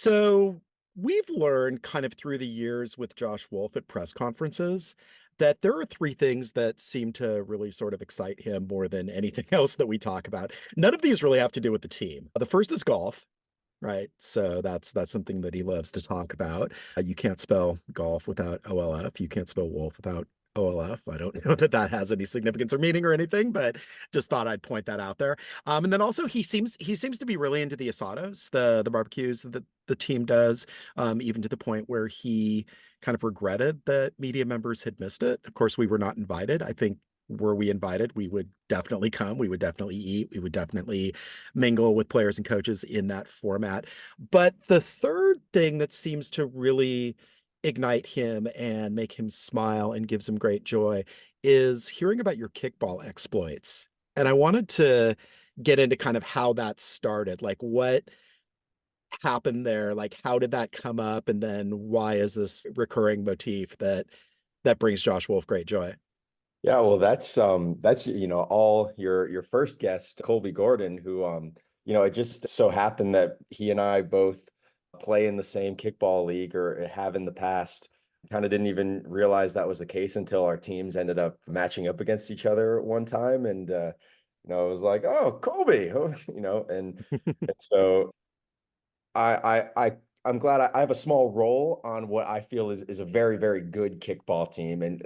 So we've learned kind of through the years with Josh Wolff at press conferences that there are three things that seem to really sort of excite him more than anything else that we talk about. None of these really have to do with the team. The first is golf, right? So that's something that he loves to talk about. You can't spell golf without OLF. You can't spell wolf without OLF. I don't know that that has any significance or meaning or anything, but just thought I'd point that out there. And then also he seems to be really into the asados, the barbecues that the team does, even to the point where he kind of regretted that media members had missed it. Of course, we were not invited. I think were we invited, we would definitely come. We would definitely eat. We would definitely mingle with players and coaches in that format. But the third thing that seems to really ignite him and make him smile and gives him great joy is hearing about your kickball exploits. And I wanted to get into kind of how that started, like what happened there, like how did that come up, and then why is this recurring motif that brings Josh Wolff great joy? Yeah, well, that's all your first guest, Colby Gordon, who it just so happened that he and I both play in the same kickball league or have in the past. Kind of didn't even realize that was the case until our teams ended up matching up against each other one time, and I was like, "Oh, Colby," and so I'm glad I have a small role on what I feel is a very, very good kickball team, and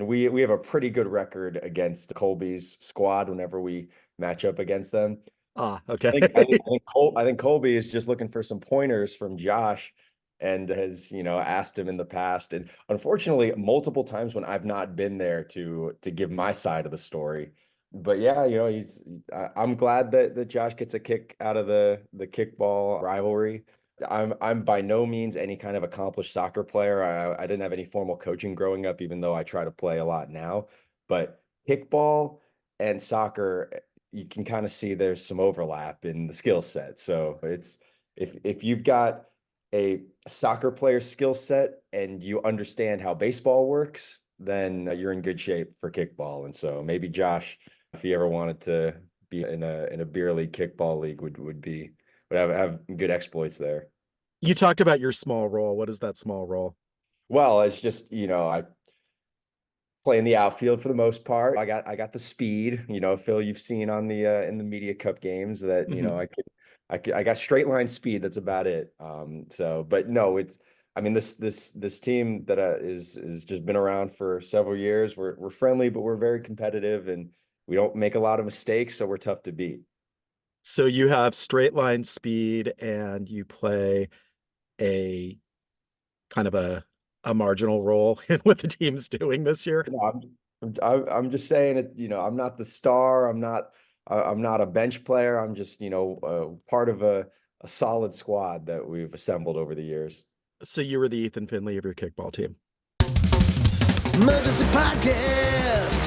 we have a pretty good record against Colby's squad whenever we match up against them. Ah, okay. I think Colby is just looking for some pointers from Josh and has, asked him in the past. And unfortunately, multiple times when I've not been there to give my side of the story. But yeah, I'm glad that Josh gets a kick out of the kickball rivalry. I'm by no means any kind of accomplished soccer player. I didn't have any formal coaching growing up, even though I try to play a lot now. But kickball and soccer, you can kind of see there's some overlap in the skill set. So it's if you've got a soccer player skill set and you understand how baseball works, then you're in good shape for kickball. And so maybe Josh, if he ever wanted to be in a beer league kickball league, would have good exploits there. You talked about your small role. What is that small role? Well, it's just, I play in the outfield for the most part. I got the speed, Phil, you've seen on the in the media cup games that, Mhm. I got straight line speed. That's about it. But no, I mean, this team that is just been around for several years. We're friendly, but we're very competitive and we don't make a lot of mistakes, so we're tough to beat. So you have straight line speed and you play a kind of a marginal role in what the team's doing this year. No, I'm just saying it. I'm not the star. I'm not a bench player. I'm just part of a solid squad that we've assembled over the years. So you were the Ethan Finley of your kickball team. Emergency podcast.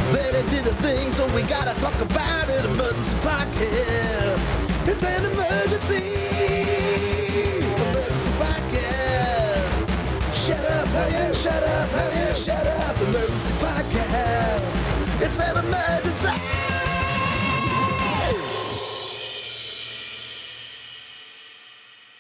Verde did a thing, so we gotta talk about it. Emergency podcast. It's an emergency. Emergency podcast. Shut up, hurry up, shut up, hurry up, shut up. Emergency podcast. It's an emergency.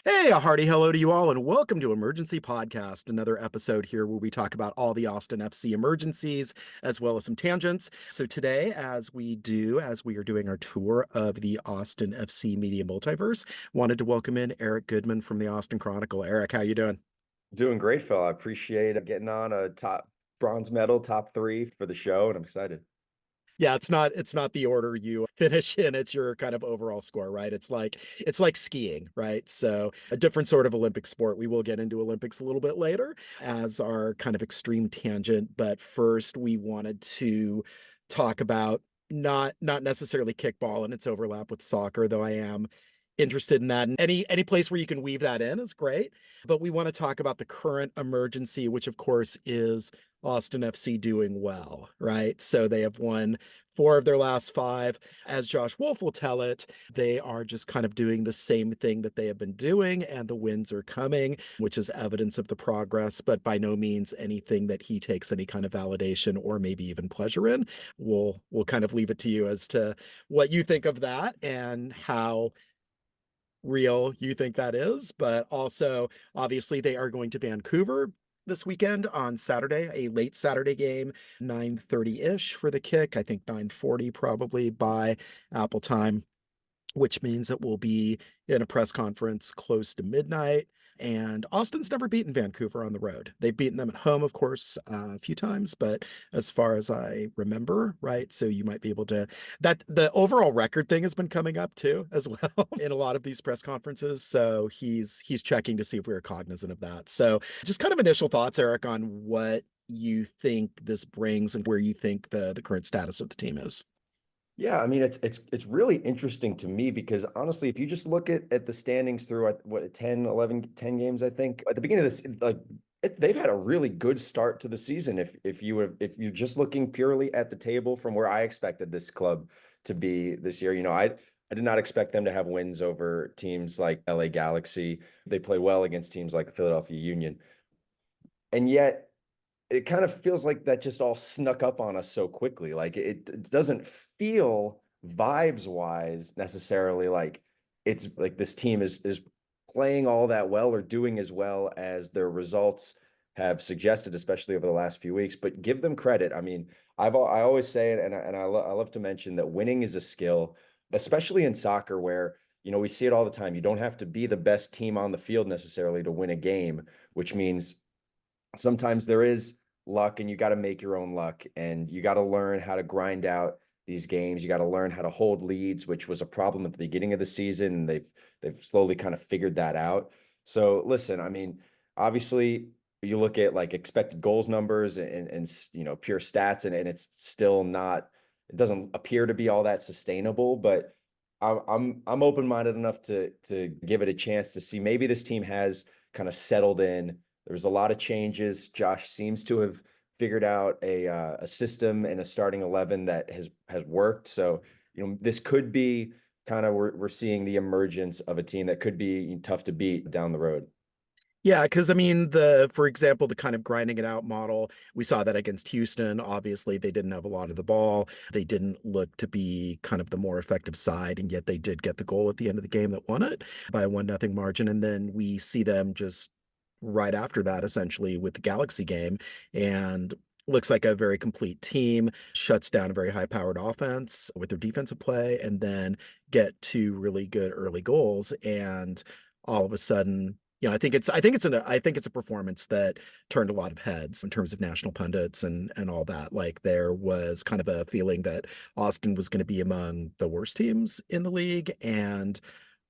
Hey, a hearty hello to you all, and welcome to Emergency Podcast, another episode here where we talk about all the Austin FC emergencies as well as some tangents. So today, as we are doing our tour of the Austin FC media multiverse, wanted to welcome in Eric Goodman from the Austin Chronicle. Eric, how you doing? Doing great, Phil. I appreciate getting on a top bronze medal, top three for the show, and I'm excited. Yeah, it's not the order you finish in, it's your kind of overall score, right? It's like skiing, right? So a different sort of Olympic sport. We will get into Olympics a little bit later as our kind of extreme tangent, but first we wanted to talk about not necessarily kickball and its overlap with soccer, though I am interested in that. And any place where you can weave that in is great. But we want to talk about the current emergency, which of course is Austin FC doing well, right? So they have won four of their last five. As Josh Wolff will tell it, they are just kind of doing the same thing that they have been doing, and the wins are coming, which is evidence of the progress, but by no means anything that he takes any kind of validation or maybe even pleasure in. We'll kind of leave it to you as to what you think of that and how real you think that is, but also obviously they are going to Vancouver this weekend on Saturday, a late Saturday game, 9:30-ish for the kick. I think 9:40 probably by Apple time, which means it will be in a press conference close to midnight. And Austin's never beaten Vancouver on the road. They've beaten them at home, of course, a few times, but as far as I remember, right? So you might be able to, that the overall record thing has been coming up too, as well, in a lot of these press conferences. So he's checking to see if we are cognizant of that. So just kind of initial thoughts, Eric, on what you think this brings and where you think the current status of the team is. Yeah, I mean it's really interesting to me because honestly, if you just look at the standings through what 10, 11, 10 games, I think at the beginning of this, they've had a really good start to the season. If you're just looking purely at the table from where I expected this club to be this year, I did not expect them to have wins over teams like LA Galaxy. They play well against teams like the Philadelphia Union. And yet it kind of feels like that just all snuck up on us so quickly. Like it doesn't feel vibes wise necessarily like it's like this team is playing all that well or doing as well as their results have suggested, especially over the last few weeks. But give them credit. I mean, I always say it, and I love to mention that winning is a skill, especially in soccer, where we see it all the time. You don't have to be the best team on the field necessarily to win a game, which means sometimes there is luck and you got to make your own luck and you got to learn how to grind out these games. You got to learn how to hold leads, which was a problem at the beginning of the season. And they've slowly kind of figured that out. So listen, I mean, obviously you look at like expected goals numbers and pure stats and it's still not, it doesn't appear to be all that sustainable, but I'm open-minded enough to give it a chance to see maybe this team has kind of settled in. There's a lot of changes. Josh seems to have figured out a system and a starting 11 that has worked. So, this could be kind of we're seeing the emergence of a team that could be tough to beat down the road. Yeah, because I mean, for example, the kind of grinding it out model, we saw that against Houston. Obviously, they didn't have a lot of the ball. They didn't look to be kind of the more effective side, and yet they did get the goal at the end of the game that won it by a 1-0 margin. And then we see them just right after that, essentially, with the Galaxy game, and looks like a very complete team, shuts down a very high-powered offense with their defensive play, and then get two really good early goals. And all of a sudden, I think it's a performance that turned a lot of heads in terms of national pundits and all that. Like there was kind of a feeling that Austin was going to be among the worst teams in the league, and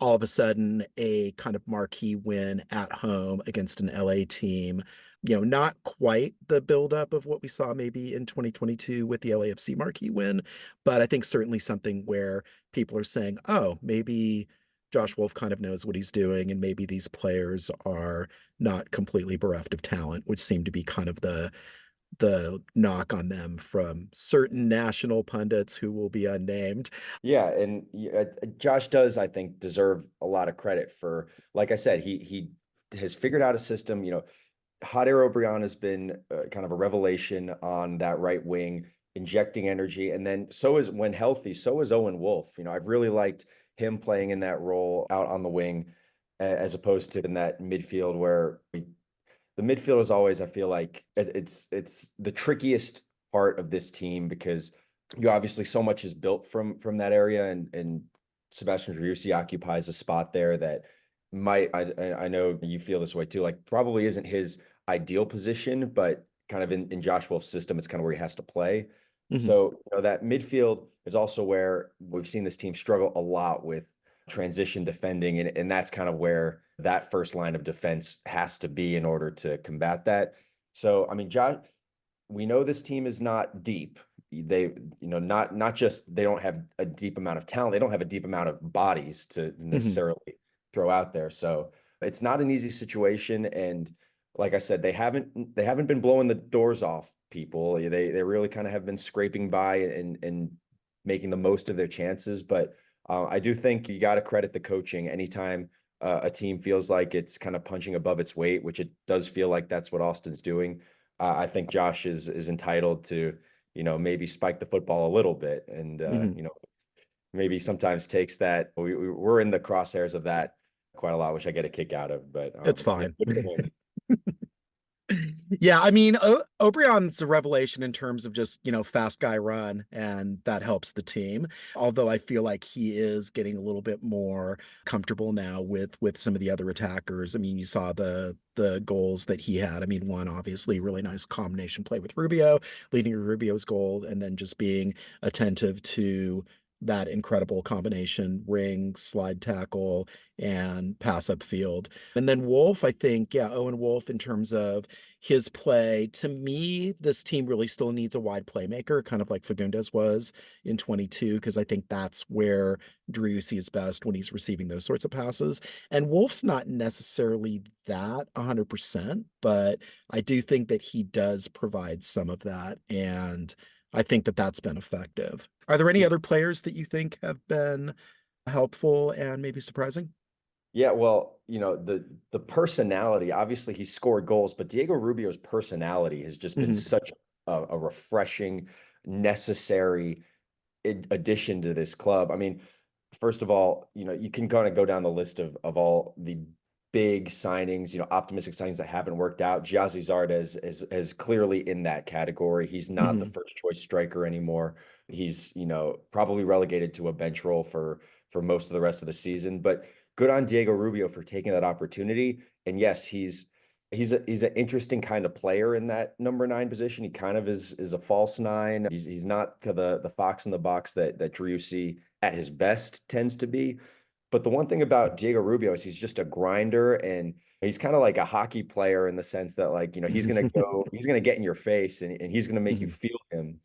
all of a sudden a kind of marquee win at home against an LA team. Not quite the buildup of what we saw maybe in 2022 with the LAFC marquee win, but I think certainly something where people are saying, oh, maybe Josh Wolff kind of knows what he's doing, and maybe these players are not completely bereft of talent, which seemed to be kind of the knock on them from certain national pundits who will be unnamed. Yeah, and Josh does, I think, deserve a lot of credit for, like I said, he has figured out a system. Hot Air O'Brien has been kind of a revelation on that right wing, injecting energy. And then when healthy, so is Owen Wolff. I've really liked him playing in that role out on the wing as opposed to in that midfield where the midfield is always, I feel like it's the trickiest part of this team because you obviously so much is built from that area and Sebastian Driussi occupies a spot there that I know you feel this way too, like probably isn't his ideal position, but kind of in Josh Wolff's system, it's kind of where he has to play. Mhm. So, that midfield is also where we've seen this team struggle a lot with transition defending. And that's kind of where that first line of defense has to be in order to combat that. So, I mean, Josh, we know this team is not deep. They, not just they don't have a deep amount of talent, they don't have a deep amount of bodies to Mhm. necessarily throw out there. So it's not an easy situation. And like I said, they haven't been blowing the doors off people. They really kind of have been scraping by and making the most of their chances. But I do think you got to credit the coaching anytime a team feels like it's kind of punching above its weight, which it does feel like that's what Austin's doing. I think Josh is entitled to, maybe spike the football a little bit and, Mhm. maybe sometimes takes that. We're in the crosshairs of that quite a lot, which I get a kick out of, but It's yeah, fine. good for him. Yeah, I mean, Obrion's a revelation in terms of just, fast guy run, and that helps the team. Although I feel like he is getting a little bit more comfortable now with some of the other attackers. I mean, you saw the goals that he had. I mean, one obviously really nice combination play with Rubio, leading to Rubio's goal, and then just being attentive to that incredible combination ring, slide tackle, and pass upfield. And then Wolff, I think, yeah, Owen Wolff, in terms of his play. To me, this team really still needs a wide playmaker, kind of like Fagundes was in 22, because I think that's where Driussi is best when he's receiving those sorts of passes. And Wolf's not necessarily that 100%, but I do think that he does provide some of that. And I think that that's been effective. Are there any other players that you think have been helpful and maybe surprising? Yeah, well, the personality, obviously he scored goals, but Diego Rubio's personality has just been Hmm. such a refreshing, necessary addition to this club. I mean, first of all, you can kind of go down the list of all the big signings, optimistic signings that haven't worked out. Giazzi Zardes is clearly in that category. He's not the Hmm. first choice striker anymore. He's, probably relegated to a bench role for most of the rest of the season. But good on Diego Rubio for taking that opportunity. And yes, he's an interesting kind of player in that number 9 position. He kind of is a false 9. He's not the fox in the box that Driussi at his best tends to be. But the one thing about Diego Rubio is he's just a grinder, and he's kind of like a hockey player in the sense that, like, he's gonna get in your face, and he's gonna make you Hmm. feel him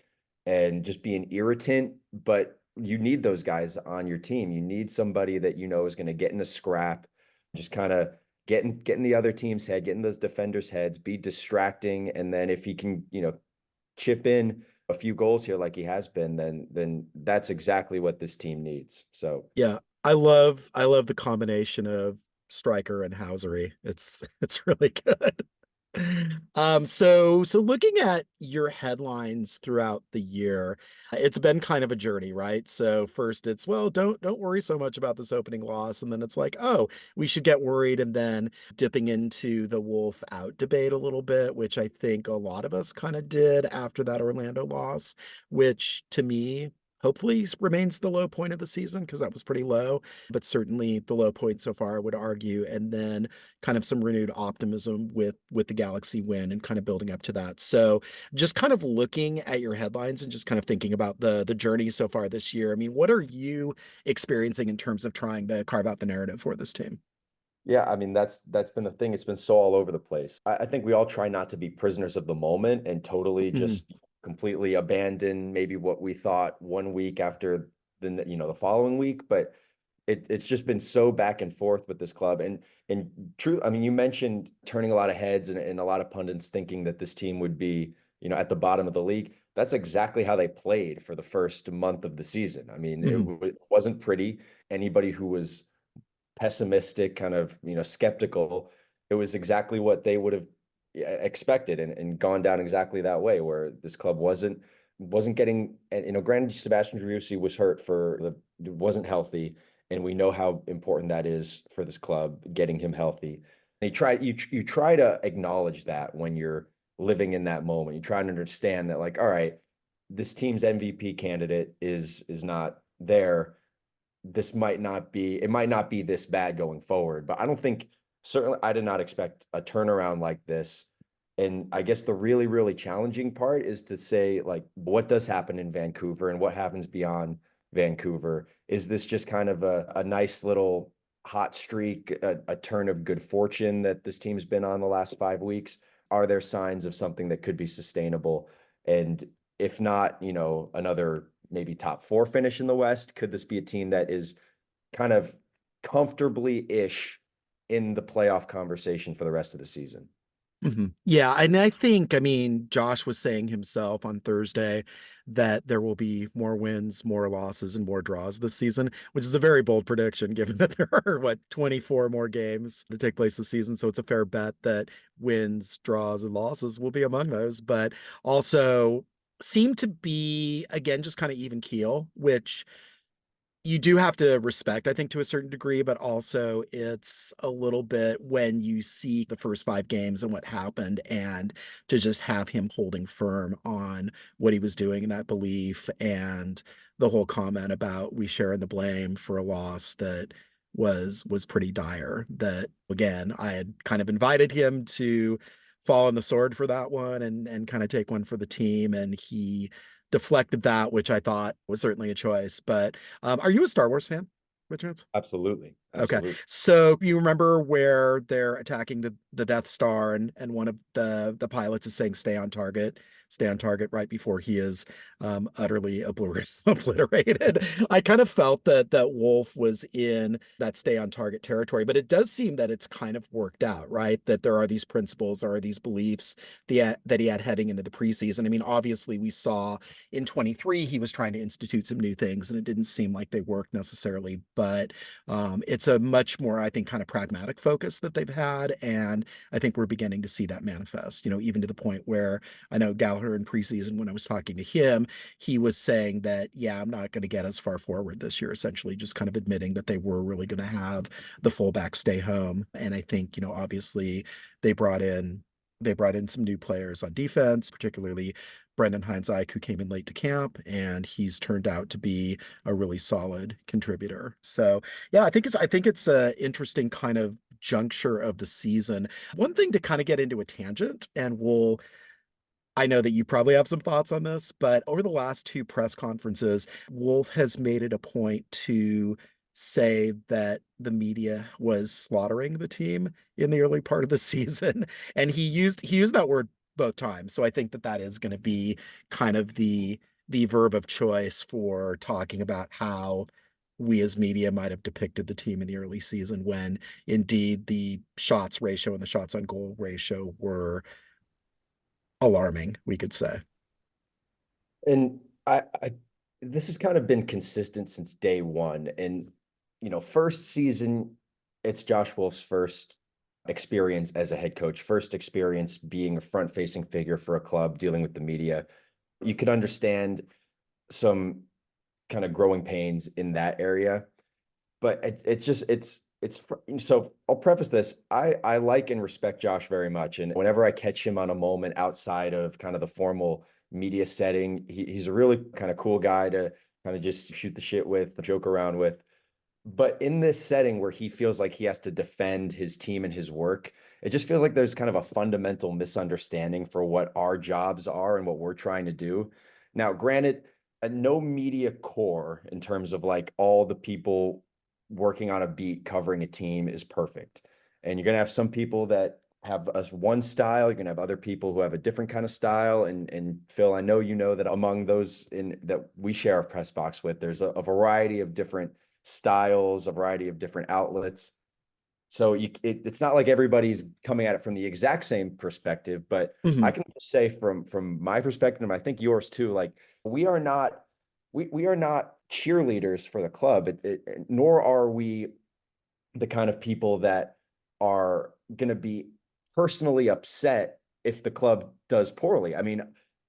and just be an irritant. But you need those guys on your team. You need somebody that is gonna get in a scrap, just kind of getting the other team's head, getting those defenders' heads, be distracting, and then if he can, chip in a few goals here like he has been, then that's exactly what this team needs. So Yeah, I love the combination of Striker and Housery. It's really good. So looking at your headlines throughout the year, it's been kind of a journey, right? So first it's, well, don't worry so much about this opening loss, and then it's like, oh, we should get worried, and then dipping into the Wolf out debate a little bit, which I think a lot of us kind of did after that Orlando loss, which to me hopefully remains the low point of the season, because that was pretty low, but certainly the low point so far, I would argue. And then kind of some renewed optimism with the Galaxy win and kind of building up to that. So just kind of looking at your headlines and just kind of thinking about the journey so far this year. I mean, what are you experiencing in terms of trying to carve out the narrative for this team? yeah, I mean that's been the thing. It's been so all over the place. I think we all try not to be prisoners of the moment and totally Mhm. just completely abandon maybe what we thought one week after the following week. But it's just been so back and forth with this club. And true, I mean, you mentioned turning a lot of heads and a lot of pundits thinking that this team would be, at the bottom of the league. That's exactly how they played for the first month of the season. I mean, Mhm. it wasn't pretty. Anybody who was pessimistic, kind of, skeptical, it was exactly what they would have expected, and gone down exactly that way, where this club wasn't getting, and granted Sebastian Driussi was hurt wasn't healthy, and we know how important that is for this club, getting him healthy. And you try to acknowledge that when you're living in that moment. You try to understand that, like, all right, this team's MVP candidate is not there. It might not be this bad going forward. But I don't think, certainly I did not expect a turnaround like this. And I guess the really, really challenging part is to say, like, what does happen in Vancouver and what happens beyond Vancouver? Is this just kind of a nice little hot streak, a turn of good fortune that this team's been on the last 5 weeks? Are there signs of something that could be sustainable? And if not, another maybe top 4 finish in the West, could this be a team that is kind of comfortably-ish in the playoff conversation for the rest of the season? Mhm. Yeah, and I think, I mean, Josh was saying himself on Thursday that there will be more wins, more losses, and more draws this season, which is a very bold prediction given that there are, 24 more games to take place this season. So it's a fair bet that wins, draws, and losses will be among those, but also seem to be, again, just kind of even keel, which you do have to respect, I think, to a certain degree, but also it's a little bit when you see the first 5 games and what happened, and to just have him holding firm on what he was doing and that belief, and the whole comment about we share in the blame for a loss that was pretty dire. That again, I had kind of invited him to fall on the sword for that one and kind of take one for the team, and he deflected that, which I thought was certainly a choice. But are you a Star Wars fan, by chance? Absolutely. Okay. Absolutely. So you remember where they're attacking the Death Star, and one of the pilots is saying stay on target right before he is utterly obliterated. I kind of felt that Wolf was in that stay on target territory, but it does seem that it's kind of worked out, right? That there are these principles, there are these beliefs that he had heading into the preseason. I mean, obviously we saw in 23 he was trying to institute some new things and it didn't seem like they worked necessarily, but it's a much more, I think, kind of pragmatic focus that they've had. And I think we're beginning to see that manifest, even to the point where I know Gallagher in preseason, when I was talking to him, he was saying that, yeah, I'm not going to get as far forward this year, essentially just kind of admitting that they were really going to have the fullback stay home. And I think, obviously they brought in some new players on defense, particularly Brendan Hines-Ike, who came in late to camp, and he's turned out to be a really solid contributor. So yeah, I think it's a interesting kind of juncture of the season. One thing to kind of get into a tangent, and I know that you probably have some thoughts on this, but over the last 2 press conferences, Wolf has made it a point to say that the media was slaughtering the team in the early part of the season, and he used that word both times. So I think that is going to be kind of the verb of choice for talking about how we as media might have depicted the team in the early season, when indeed the shots ratio and the shots on goal ratio were alarming, we could say. And I this has kind of been consistent since day one. And, first season, it's Josh Wolf's first experience as a head coach, first experience being a front-facing figure for a club, dealing with the media. You could understand some kind of growing pains in that area, but so I'll preface this. I like and respect Josh very much, and whenever I catch him on a moment outside of kind of the formal media setting, he's a really kind of cool guy to kind of just shoot the shit with, joke around with. But in this setting where he feels like he has to defend his team and his work, it just feels like there's kind of a fundamental misunderstanding for what our jobs are and what we're trying to do. Now, granted, a no media core in terms of like all the people working on a beat covering a team is perfect. And you're going to have some people that have one style. You're going to have other people who have a different kind of style. And Phil, I know that among those in that we share a press box with, there's a variety of different styles, a variety of different outlets. So it's not like everybody's coming at it from the exact same perspective, but I Mhm. can just say from my perspective, and I think yours too, like we are not we are not cheerleaders for the club, nor are we the kind of people that are going to be personally upset if the club does poorly. I mean,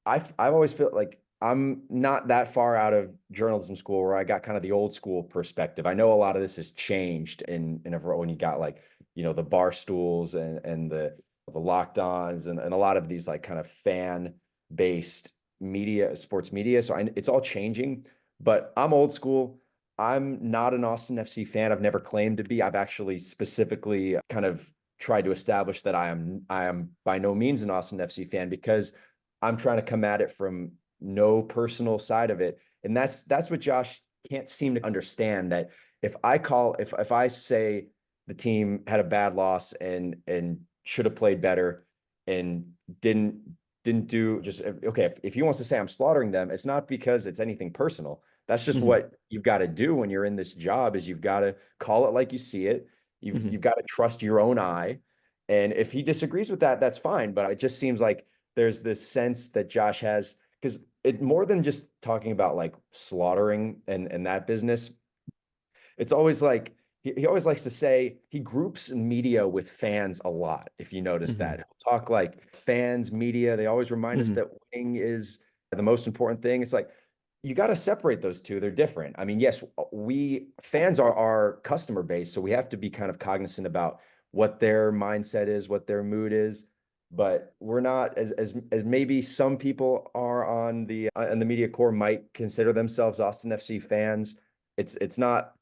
I've always felt like I'm not that far out of journalism school where I got kind of the old school perspective. I know a lot of this has changed when you got like, the bar stools and the lockdowns and a lot of these like kind of fan based media, sports media. So it's all changing, but I'm old school. I'm not an Austin FC fan. I've never claimed to be. I've actually specifically kind of tried to establish that I am by no means an Austin FC fan because I'm trying to come at it from no personal side of it. And that's what Josh can't seem to understand, that if I say the team had a bad loss and should have played better and didn't do, just okay, if he wants to say I'm slaughtering them, it's not because it's anything personal. That's just Mhm. what you've got to do when you're in this job, is you've got to call it like you see it. You've Mhm. you've got to trust your own eye. And if he disagrees with that, that's fine. But it just seems like there's this sense that Josh has, because it more than just talking about like slaughtering and that business. It's always like he always likes to say he groups media with fans a lot. If you notice that, Mhm. he'll talk like fans, media. They always remind us Mhm. that winning is the most important thing. It's like, you got to separate those two. They're different. I mean, yes, we fans are our customer base, so we have to be kind of cognizant about what their mindset is, what their mood is. But we're not as maybe some people are on the media core might consider themselves Austin FC fans. It's not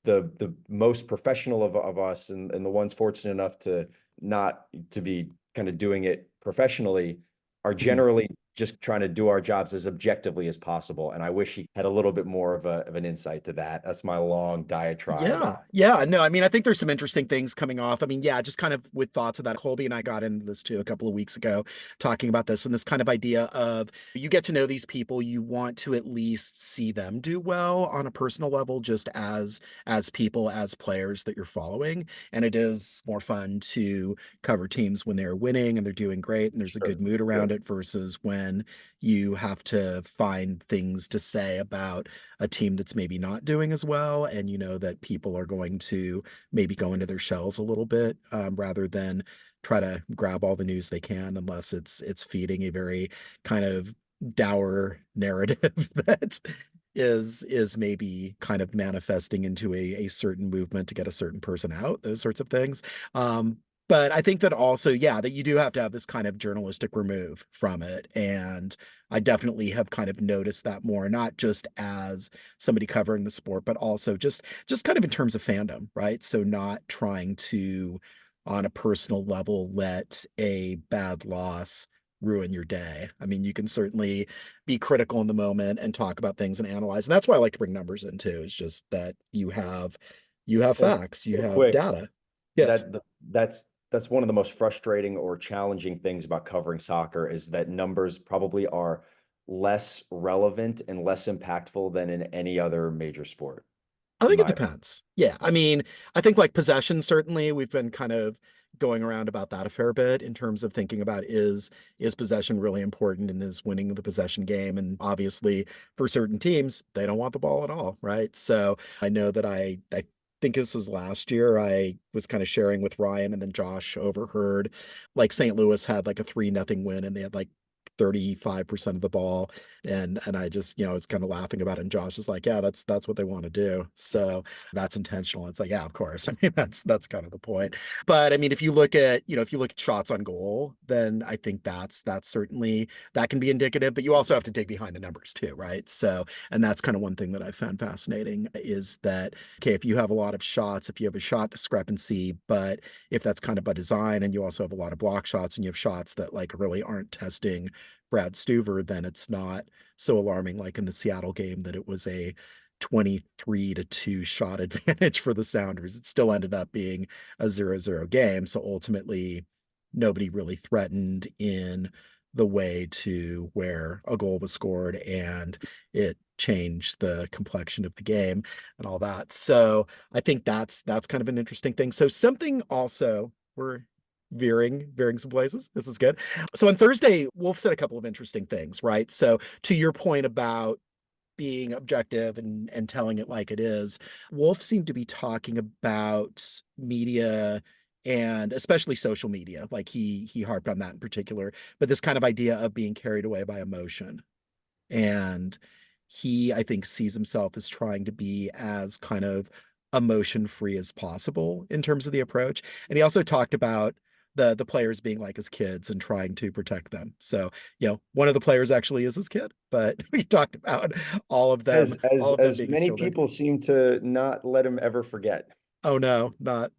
the most professional of us, and the ones fortunate enough to not to be kind of doing it professionally are Mhm. generally just trying to do our jobs as objectively as possible. And I wish he had a little bit more of an insight to that. That's my long diatribe Yeah, on. yeah, no, I mean, I think there's some interesting things coming off. I mean, yeah, just kind of with thoughts of that. Colby and I got into this too a couple of weeks ago, talking about this and this kind of idea of you get to know these people, you want to at least see them do well on a personal level, just as people, as players that you're following. And it is more fun to cover teams when they're winning and they're doing great and there's a Sure, good mood sure. around it versus when you have to find things to say about a team that's maybe not doing as well, and you know that people are going to maybe go into their shells a little bit, rather than try to grab all the news they can, unless it's feeding a very kind of dour narrative that is maybe kind of manifesting into a certain movement to get a certain person out, those sorts of things. But I think that also, yeah, that you do have to have this kind of journalistic remove from it. And I definitely have kind of noticed that more, not just as somebody covering the sport, but also just kind of in terms of fandom, right? So not trying to, on a personal level, let a bad loss ruin your day. I mean, you can certainly be critical in the moment and talk about things and analyze. And that's why I like to bring numbers in too, is just that you have And facts, you real have quick, data. Yes. that's one of the most frustrating or challenging things about covering soccer is that numbers probably are less relevant and less impactful than in any other major sport, I in think it my opinion. depends. Yeah. I mean, I think like possession, certainly we've been kind of going around about that a fair bit in terms of thinking about is possession really important and is winning the possession game. And obviously for certain teams, they don't want the ball at all, right? So I know that I think this was last year. I was kind of sharing with Ryan and then Josh overheard like St. Louis had like a 3-0 win and they had like 35% of the ball, and I just, you know, was kind of laughing about it. And Josh is like, yeah, that's what they want to do. So that's intentional. It's like, yeah, of course. I mean, that's kind of the point. But I mean, if you look at, you know, if you look at shots on goal, then I think that's certainly that can be indicative, but you also have to dig behind the numbers too, right? So, and that's kind of one thing that I found fascinating is that, okay, if you have a lot of shots, if you have a shot discrepancy, but if that's kind of by design and you also have a lot of block shots and you have shots that like really aren't testing Brad Stuver, then it's not so alarming like in the Seattle game that it was a 23-2 shot advantage for the Sounders. It still ended up being a 0-0 game. So ultimately, nobody really threatened in the way to where a goal was scored and it changed the complexion of the game and all that. So I think that's kind of an interesting thing. So something also we're veering some places. This is good. So on Thursday, Wolff said a couple of interesting things, right? So to your point about being objective and telling it like it is, Wolff seemed to be talking about media and especially social media. Like he harped on that in particular, but this kind of idea of being carried away by emotion. And he, I think, sees himself as trying to be as kind of emotion free as possible in terms of the approach. And he also talked about the players being like his kids and trying to protect them. So, you know, one of the players actually is his kid, but we talked about all of them As being his many children. people seem to not let him ever forget. Oh no, not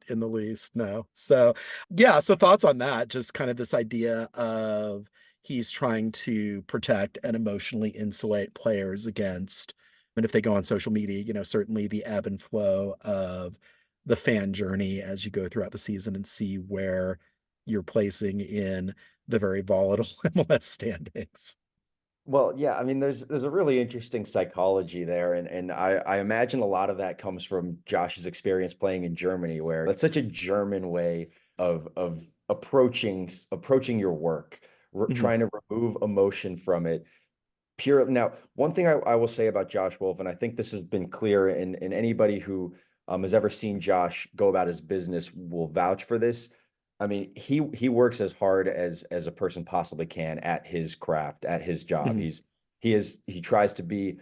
in the least. No. So yeah, so thoughts on that, just kind of this idea of he's trying to protect and emotionally insulate players against, and if they go on social media, you know, certainly the ebb and flow of the fan journey as you go throughout the season and see where you're placing in the very volatile MLS standings. Well, yeah, I mean, there's a really interesting psychology there, and I imagine a lot of that comes from Josh's experience playing in Germany, where that's such a German way of approaching your work, Mhm. trying to remove emotion from it. Pure now, one thing I will say about Josh Wolff, and I think this has been clear, and anybody who has ever seen Josh go about his business will vouch for this. I mean, he works as hard as a person possibly can at his craft, at his job. Mhm. he tries to be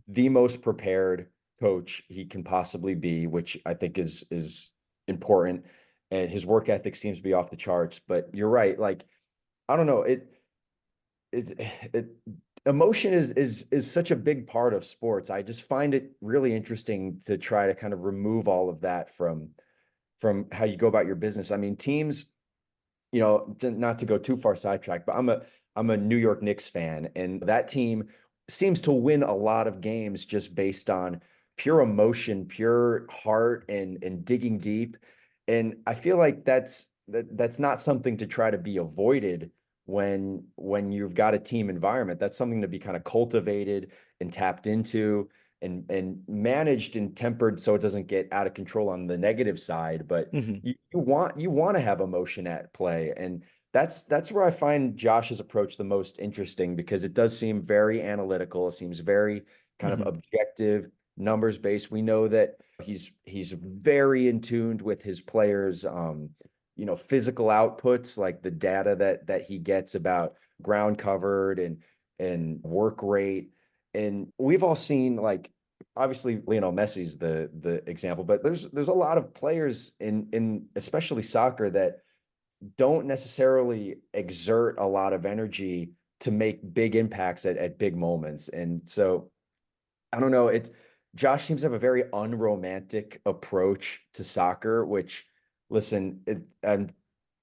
the most prepared coach he can possibly be, which I think is important. And his work ethic seems to be off the charts. But you're right. Like, I don't know. It emotion is such a big part of sports. I just find it really interesting to try to kind of remove all of that from how you go about your business. I mean, teams, not to go too far sidetracked, but I'm a New York Knicks fan, and that team seems to win a lot of games just based on pure emotion, pure heart, and digging deep. And I feel like that's not something to try to be avoided when you've got a team environment. That's something to be kind of cultivated and tapped into and managed and tempered so it doesn't get out of control on the negative side. But Hmm. you want to have emotion at play, and that's where I find Josh's approach the most interesting, because it does seem very analytical. It seems very kind of Hmm. objective, numbers based. We know that he's very in tuned with his players, physical outputs, like the data that he gets about ground covered and work rate. And we've all seen, like, obviously Lionel Messi's the example, but there's a lot of players in especially soccer that don't necessarily exert a lot of energy to make big impacts at big moments. And so I don't know, Josh seems to have a very unromantic approach to soccer, which, listen,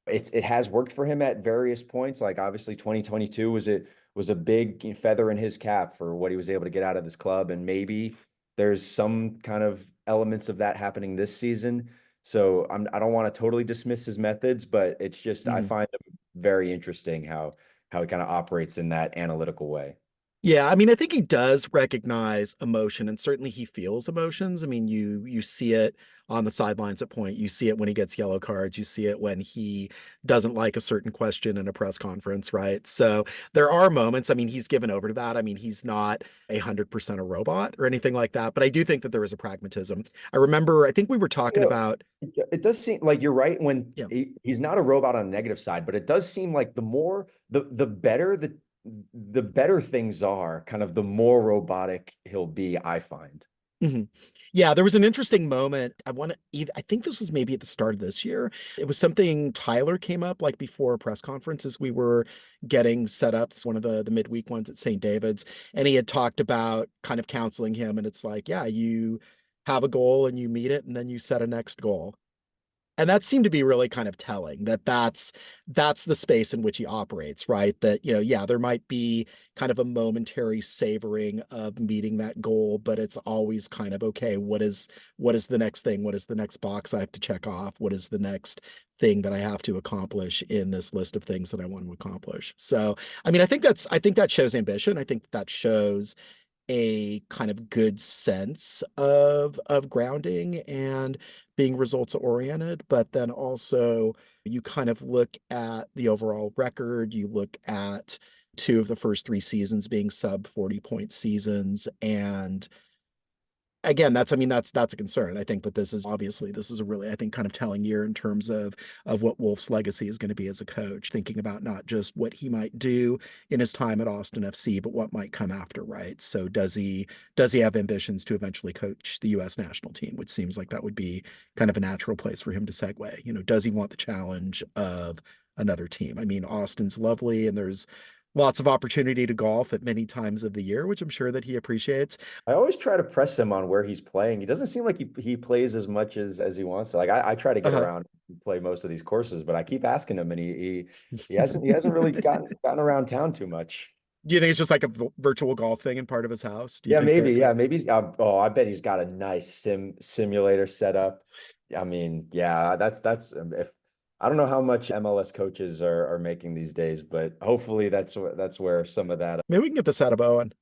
it has worked for him at various points. Like, obviously 2022 was a big feather in his cap for what he was able to get out of this club, and maybe there's some kind of elements of that happening this season. So I don't want to totally dismiss his methods, but it's just, I Hmm. find him very interesting how he kind of operates in that analytical way. Yeah, I mean, I think he does recognize emotion, and certainly he feels emotions. I mean, you see it on the sidelines at point. You see it when he gets yellow cards. You see it when he doesn't like a certain question in a press conference, right? So there are moments. I mean, he's given over to that. I mean, he's not 100% a robot or anything like that, but I do think that there is a pragmatism. I remember, I think we were talking You know, about, it does seem like you're right when yeah. he's not a robot on the negative side, but it does seem like the better the better things are, kind of the more robotic he'll be, I find. Mhm. Yeah, there was an interesting moment. I think this was maybe at the start of this year. It was something Tyler came up like before a press conference as we were getting set up, it's one of the midweek ones at St. David's, and he had talked about kind of counseling him, and it's like, yeah, you have a goal and you meet it and then you set a next goal. And that seemed to be really kind of telling that that's the space in which he operates, right? That, yeah, there might be kind of a momentary savoring of meeting that goal, but it's always kind of okay, what is the next thing? What is the next box I have to check off? What is the next thing that I have to accomplish in this list of things that I want to accomplish? So, I mean, I think that shows ambition. I think that shows a kind of good sense of grounding and being results oriented, but then also you kind of look at the overall record, you look at two of the first three seasons being sub 40-point seasons, and again, that's a concern. I think that this is a really, I think, kind of telling year in terms of what Wolff's legacy is going to be as a coach, thinking about not just what he might do in his time at Austin FC, but what might come after, right? So does he have ambitions to eventually coach the US national team, which seems like that would be kind of a natural place for him to segue. Does he want the challenge of another team? I mean, Austin's lovely and there's lots of opportunity to golf at many times of the year, which I'm sure that he appreciates. I always try to press him on where he's playing. He doesn't seem like he plays as much as he wants to. Like, I try to get Uh-huh. around and play most of these courses, but I keep asking him, and he hasn't really gotten around town too much. Do you think it's just like a virtual golf thing in part of his house? Do you Yeah, think maybe. that Yeah, maybe. Oh, I bet he's got a nice simulator set up. I mean, yeah, that's if I don't know how much MLS coaches are making these days, but hopefully that's where some of that. maybe we can get this out of Owen?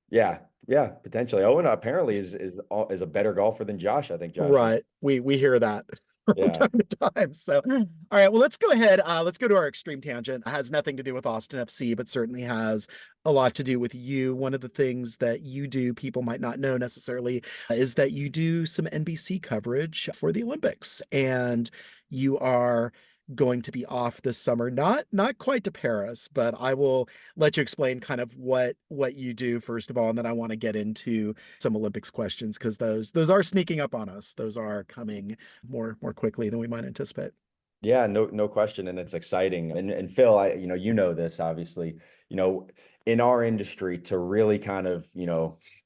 Yeah, yeah, potentially. Owen apparently is a better golfer than Josh. I think Josh is. Right. We hear that from Yeah. time to time. So, all right. Well, let's go ahead. Let's go to our extreme tangent. It has nothing to do with Austin FC, but certainly has a lot to do with you. One of the things that you do, people might not know necessarily, is that you do some NBC coverage for the Olympics, and you are going to be off this summer. Not quite to Paris, but I will let you explain kind of what you do first of all, and then I want to get into some Olympics questions because those are sneaking up on us. Those are coming more quickly than we might anticipate. Yeah, no question, and it's exciting. And Phil, you know this obviously. You know, in our industry, to really kind of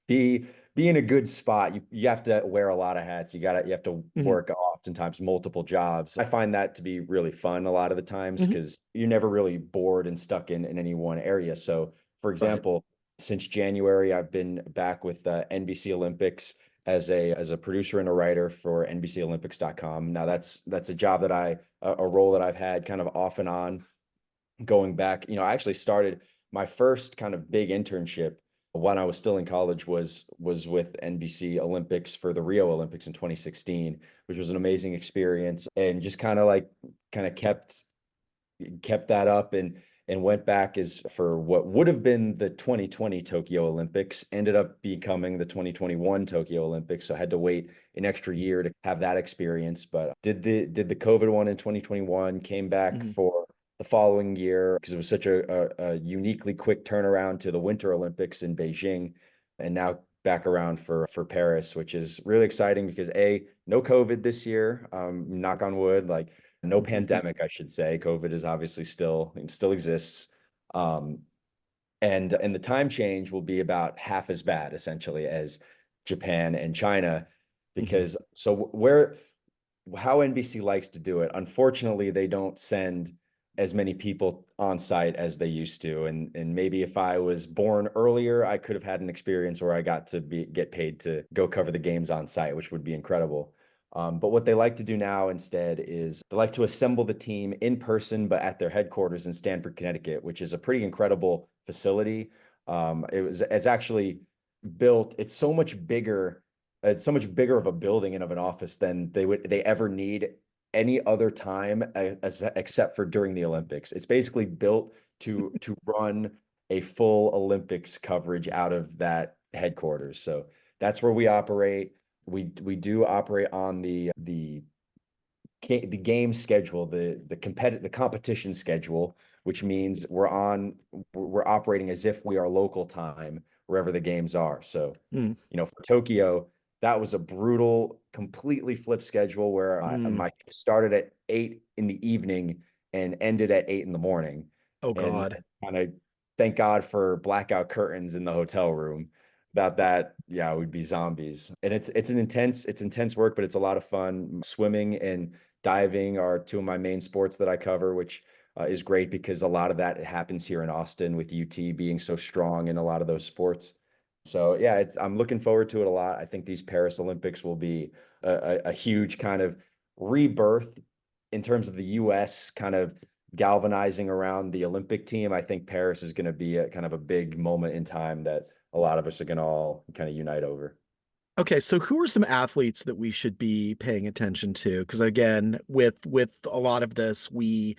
be be in a good spot, you have to wear a lot of hats. You have to Hmm. work oftentimes multiple jobs. I find that to be really fun a lot of the times Hmm. because you're never really bored and stuck in any one area. So, for Right. example, since January, I've been back with NBC Olympics as a producer and a writer for NBCOlympics.com. Now that's a job that a role that I've had kind of off and on going back. I actually started my first kind of big internship when I was still in college was with NBC Olympics for the Rio Olympics in 2016, which was an amazing experience and just kind of kept that up and went back as for what would have been the 2020 Tokyo Olympics, ended up becoming the 2021 Tokyo Olympics. So I had to wait an extra year to have that experience. But did the COVID one in 2021, came back Hmm. for the following year because it was such a uniquely quick turnaround to the Winter Olympics in Beijing, and now back around for Paris, which is really exciting because no COVID this year, knock on wood, like no pandemic, I should say. COVID is obviously still exists. Um, and the time change will be about half as bad essentially as Japan and China, Hmm. because so where how NBC likes to do it. Unfortunately, they don't send as many people on site as they used to. And maybe if I was born earlier, I could have had an experience where I got to get paid to go cover the games on site, which would be incredible. But what they like to do now instead is they like to assemble the team in person, but at their headquarters in Stamford, Connecticut, which is a pretty incredible facility. It's actually built. It's so much bigger of a building and of an office than they ever need any other time except for during the Olympics. It's basically built to run a full Olympics coverage out of that headquarters. So that's where we operate. We do operate on the game schedule, the competition schedule, which means we're operating as if we are local time wherever the games are. So, Hmm. for Tokyo, that was a brutal, completely flipped schedule where Hmm. my started at 8 in the evening and ended at 8 in the morning. Oh And God. kind of thank God for blackout curtains in the hotel room. Without that, yeah, we'd be zombies. And it's intense work, but it's a lot of fun. Swimming and diving are two of my main sports that I cover, which is great because a lot of that happens here in Austin with UT being so strong in a lot of those sports. So yeah, I'm looking forward to it a lot. I think these Paris Olympics will be a huge kind of rebirth in terms of the US kind of galvanizing around the Olympic team. I think Paris is going to be a kind of a big moment in time that a lot of us are going to all kind of unite over. Okay, so who are some athletes that we should be paying attention to? Because again, with a lot of this, we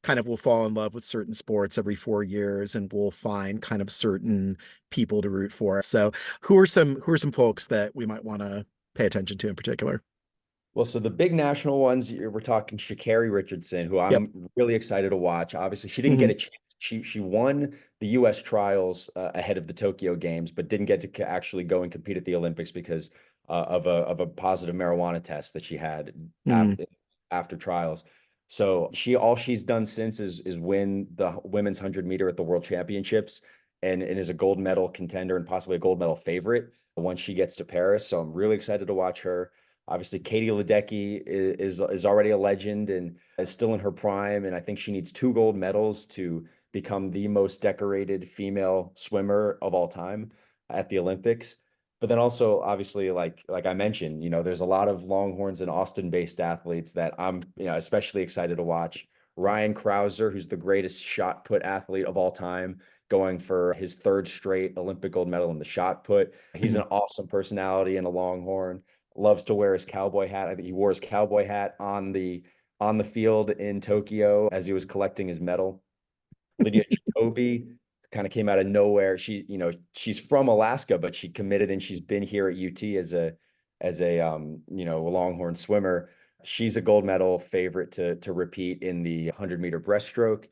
kind of will fall in love with certain sports every 4 years, and we'll find kind of certain people to root for. So, who are some folks that we might want to pay attention to in particular? Well, so the big national ones, we're talking Sha'Carri Richardson, who Yep. I'm really excited to watch. Obviously, she didn't Hmm. get a chance. She won the U.S. trials ahead of the Tokyo Games, but didn't get to actually go and compete at the Olympics because of a positive marijuana test that she had Hmm. after trials. So all she's done since is win the women's 100 meter at the World Championships, and is a gold medal contender and possibly a gold medal favorite once she gets to Paris. So I'm really excited to watch her. Obviously, Katie Ledecky is already a legend and is still in her prime, and I think she needs 2 gold medals to become the most decorated female swimmer of all time at the Olympics. But then also, obviously, like I mentioned, there's a lot of Longhorns and Austin-based athletes that I'm, especially excited to watch. Ryan Krauser, who's the greatest shot put athlete of all time, going for his third straight Olympic gold medal in the shot put. He's Hmm. an awesome personality and a Longhorn, loves to wear his cowboy hat. I think he wore his cowboy hat on the field in Tokyo as he was collecting his medal. Lydia Jacoby kind of came out of nowhere. She's from Alaska, but she committed and she's been here at UT as a Longhorn swimmer. She's a gold medal favorite to repeat in the 100-meter breaststroke.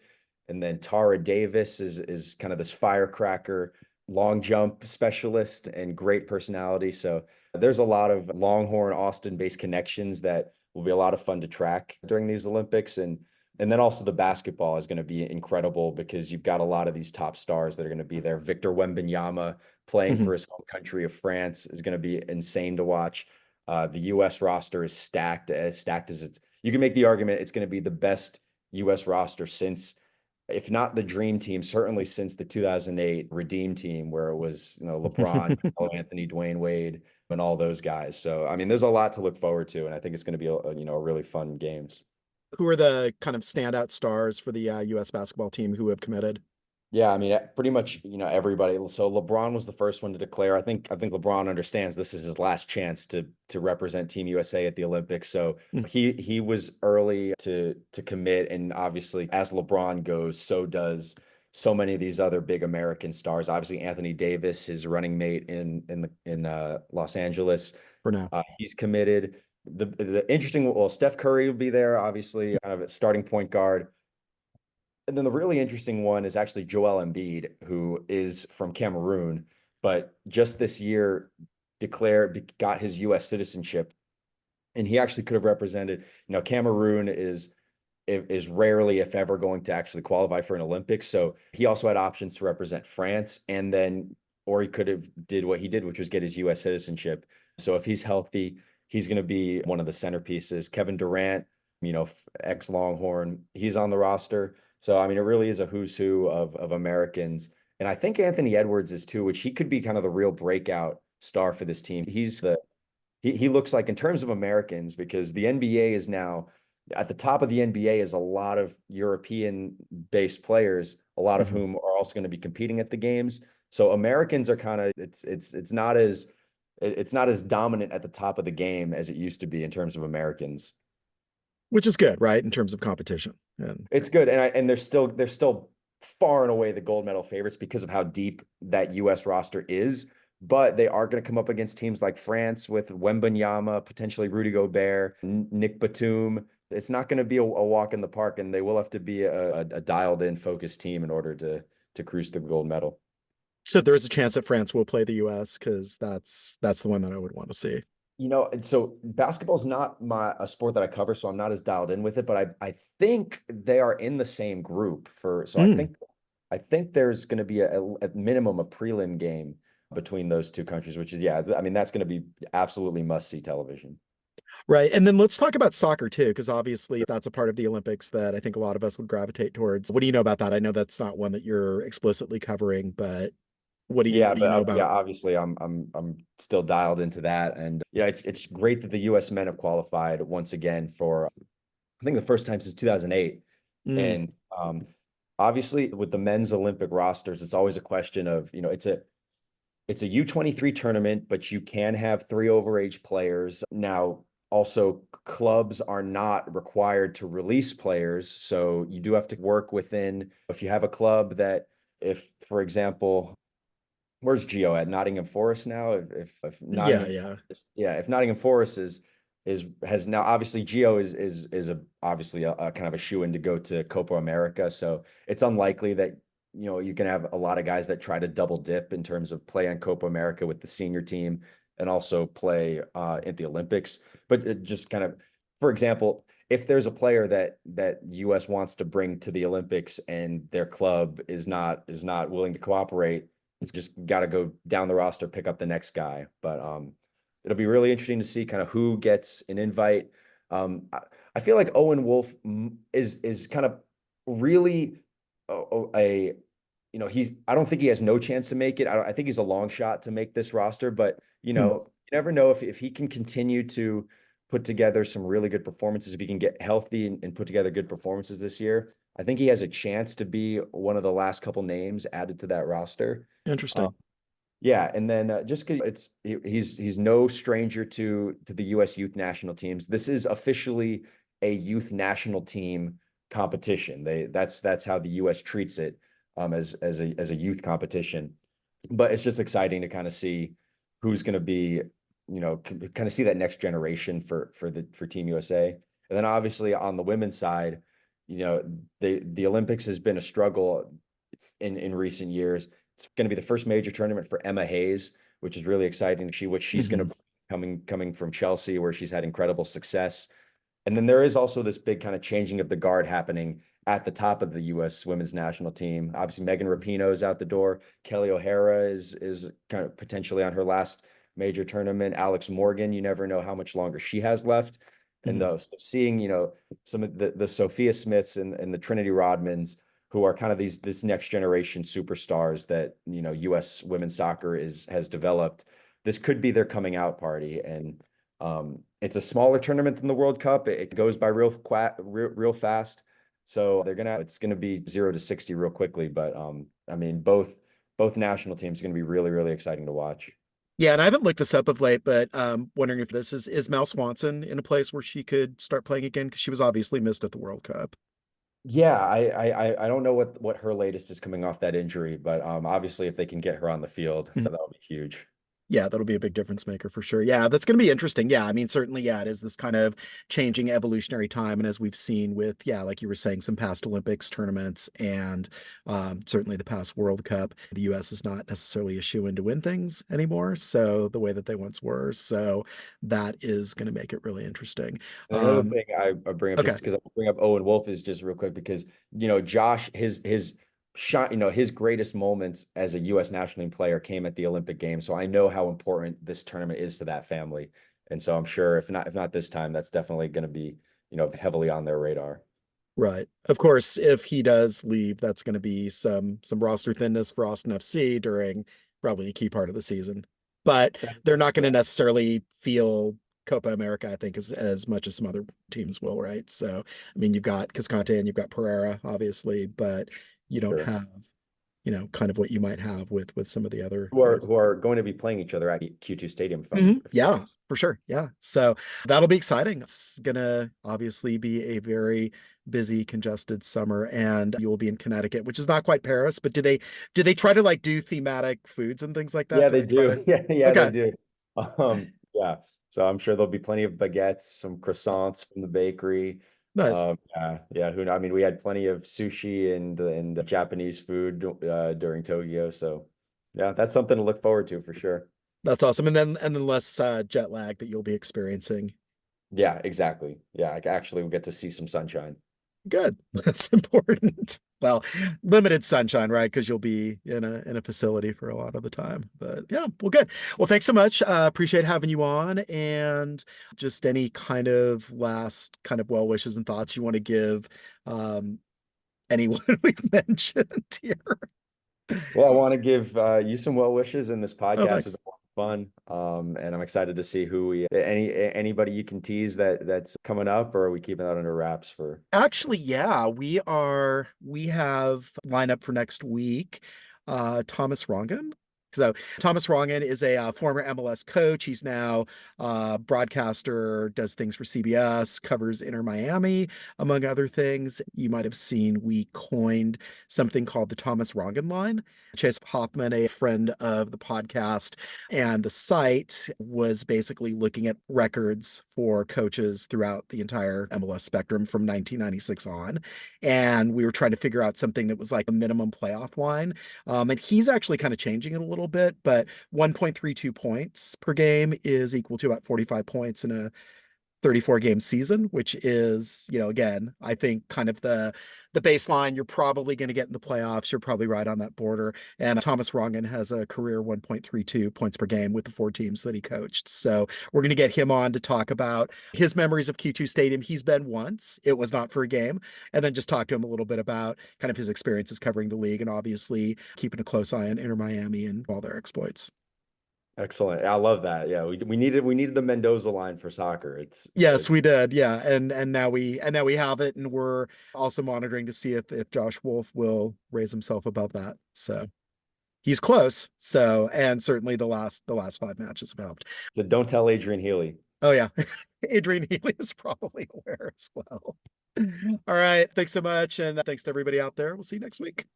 And then Tara Davis is kind of this firecracker long jump specialist and great personality. So there's a lot of Longhorn Austin based connections that will be a lot of fun to track during these Olympics. And then also the basketball is going to be incredible because you've got a lot of these top stars that are going to be there. Victor Wembanyama playing Mhm. for his home country of France is going to be insane to watch. The U.S. roster is stacked as it's. You can make the argument it's going to be the best U.S. roster since, if not the dream team, certainly since the 2008 Redeem team, where it was, LeBron, Carmelo Anthony, Dwayne Wade, and all those guys. So, I mean, there's a lot to look forward to, and I think it's going to be a really fun games. Who are the kind of standout stars for the U.S. basketball team who have committed? Yeah, I mean, pretty much, everybody. So LeBron was the first one to declare. I think LeBron understands this is his last chance to represent Team USA at the Olympics. So Mm. he was early to commit, and obviously, as LeBron goes, so does so many of these other big American stars. Obviously, Anthony Davis, his running mate in Los Angeles, For now. he's committed. The interesting, well, Steph Curry will be there, obviously, kind of a starting point guard. And then the really interesting one is actually Joel Embiid, who is from Cameroon, but just this year got his U.S. citizenship, and he actually could have represented. Cameroon is rarely, if ever, going to actually qualify for an Olympics. So he also had options to represent France, and then, or he could have did what he did, which was get his U.S. citizenship. So if he's healthy, he's going to be one of the centerpieces. Kevin Durant, ex Longhorn, he's on the roster. So I mean, it really is a who's who of Americans, and I think Anthony Edwards is too, which he could be kind of the real breakout star for this team. He looks like, in terms of Americans, because the NBA is now at the top of the NBA is a lot of European based players, a lot of Mhm. whom are also going to be competing at the games. So Americans are kind of it's not as dominant at the top of the game as it used to be in terms of Americans. Which is good, right? In terms of competition. And It's good, and they're still far and away the gold medal favorites because of how deep that U.S. roster is. But they are going to come up against teams like France with Wembanyama, potentially Rudy Gobert, Nick Batum. It's not going to be a walk in the park, and they will have to be a dialed-in, focused team in order to cruise to the gold medal. so there's a chance that France will play the US because that's the one that I would want to see. And so basketball is not a sport that I cover, so I'm not as dialed in with it. But I think they are in the same group so Mm. I think there's going to be at minimum a prelim game between those two countries, which is, yeah, I mean, that's going to be absolutely must see television. Right. And then let's talk about soccer too, because obviously that's a part of the Olympics that I think a lot of us would gravitate towards. What do you know about that? I know that's not one that you're explicitly covering, but Yeah, what do you but know yeah, about? obviously I'm still dialed into that, and yeah, it's great that the U.S. men have qualified once again for, I think, the first time since 2008. Mm. And obviously with the men's Olympic rosters, it's always a question of, it's a U23 tournament, but you can have three overage players. Now, also, clubs are not required to release players. So you do have to work within, if you have a club that, if, for example, where's Geo at? Nottingham Forest now? If Yeah, Nottingham yeah. Forest, yeah, if Nottingham Forest has now, obviously Geo is obviously a kind of a shoe in to go to Copa America. So it's unlikely that you can have a lot of guys that try to double dip in terms of play on Copa America with the senior team and also play at the Olympics. But it just kind of, for example, if there's a player that US wants to bring to the Olympics and their club is not willing to cooperate, it's just got to go down the roster, pick up the next guy. But it'll be really interesting to see kind of who gets an invite. I feel like Owen Wolf is kind of really a he's, I don't think he has no chance to make it. I think he's a long shot to make this roster, but Hmm. you never know if he can continue to put together some really good performances, if he can get healthy and put together good performances this year. I think he has a chance to be one of the last couple names added to that roster. Um, Interesting. yeah, and then just because he's no stranger to the U.S. youth national teams. This is officially a youth national team competition. That's how the U.S. treats it, as a youth competition. But it's just exciting to kind of see who's going to be kind of see that next generation for Team USA. And then obviously on the women's side, the Olympics has been a struggle in recent years. It's going to be the first major tournament for Emma Hayes, which is really exciting to see what she's going to coming from Chelsea, where she's had incredible success. And then there is also this big kind of changing of the guard happening at the top of the U.S. women's national team. Obviously, Megan Rapinoe is out the door. Kelly O'Hara is kind of potentially on her last major tournament. Alex Morgan, you never know how much longer she has left. And those seeing, some of the Sophia Smiths and the Trinity Rodmans, who are kind of this next generation superstars that, U.S. women's soccer has developed. This could be their coming out party. And it's a smaller tournament than the World Cup. It goes by real fast. So it's gonna be 0 to 60 real quickly. But I mean, both national teams are gonna be really, really exciting to watch. Yeah, and I haven't looked this up of late, but wondering if this is Mel Swanson in a place where she could start playing again, because she was obviously missed at the World Cup. Yeah, I don't know what her latest is coming off that injury, but obviously if they can get her on the field, that'll be huge. Yeah, that'll be a big difference maker for sure. Yeah, that's going to be interesting. Yeah, I mean, certainly, yeah, it is this kind of changing evolutionary time. And as we've seen with, yeah, like you were saying, some past Olympics tournaments and certainly the past World Cup, the US is not necessarily a shoe in to win things anymore. So the way that they once were. So that is going to make it really interesting. And another thing I bring up, Okay. just because I bring up Owen Wolff, is just real quick because, Josh, his shot, his greatest moments as a U.S. national team player came at the Olympic Games. So I know how important this tournament is to that family. And so I'm sure if not this time, that's definitely going to be, heavily on their radar. Right. Of course, if he does leave, that's going to be some roster thinness for Austin FC during probably a key part of the season. But they're not going to necessarily feel Copa America, I think, as much as some other teams will, right? So, I mean, you've got Cascante and you've got Pereira, obviously, but you don't have, kind of what you might have with some of the other who are going to be playing each other at Q2 Stadium. Yeah, for sure. Yeah. So that'll be exciting. It's gonna obviously be a very busy, congested summer, and you will be in Connecticut, which is not quite Paris, but do they try to like do thematic foods and things like that? Yeah, they do. Yeah, Okay. they do. Yeah. So I'm sure there'll be plenty of baguettes, some croissants from the bakery. Nice. Yeah. I mean, we had plenty of sushi and Japanese food during Tokyo. So yeah, that's something to look forward to for sure. That's awesome. And then less jet lag that you'll be experiencing. Yeah, exactly. Yeah, I actually will get to see some sunshine. Good. That's important. Well, limited sunshine, right? Because you'll be in a facility for a lot of the time. But yeah, well, good. Well, thanks so much. Appreciate having you on. And just any kind of last kind of well wishes and thoughts you want to give anyone we've mentioned here. Well, I want to give you some well wishes, and this Oh, podcast thanks. is fun. And I'm excited to see anybody you can tease that's coming up, or are we keeping that under wraps for? Actually, yeah, we have lineup for next week. Thomas Rongen. So Thomas Rongen is a former MLS coach. He's now broadcaster, does things for CBS, covers Inter Miami, among other things. You might have seen we coined something called the Thomas Rongen line. Chase Hoffman, a friend of the podcast and the site, was basically looking at records for coaches throughout the entire MLS spectrum from 1996 on. And we were trying to figure out something that was like a minimum playoff line. And he's actually kind of changing it a little bit, but 1.32 points per game is equal to about 45 points in a 34 game season, which is, again, I think kind of the baseline. You're probably going to get in the playoffs. You're probably right on that border. And Thomas Rongen has a career 1.32 points per game with the 4 teams that he coached. So we're going to get him on to talk about his memories of Q2 Stadium. He's been once. It was not for a game. And then just talk to him a little bit about kind of his experiences covering the league and obviously keeping a close eye on Inter Miami and all their exploits. Excellent. I love that. Yeah, we needed the Mendoza line for soccer. Yes, we did. Yeah. And now we have it, and we're also monitoring to see if Josh Wolff will raise himself above that. So he's close. So, and certainly the last 5 matches have helped. So don't tell Adrian Healy. Oh yeah. Adrian Healy is probably aware as well. All right. Thanks so much. And thanks to everybody out there. We'll see you next week.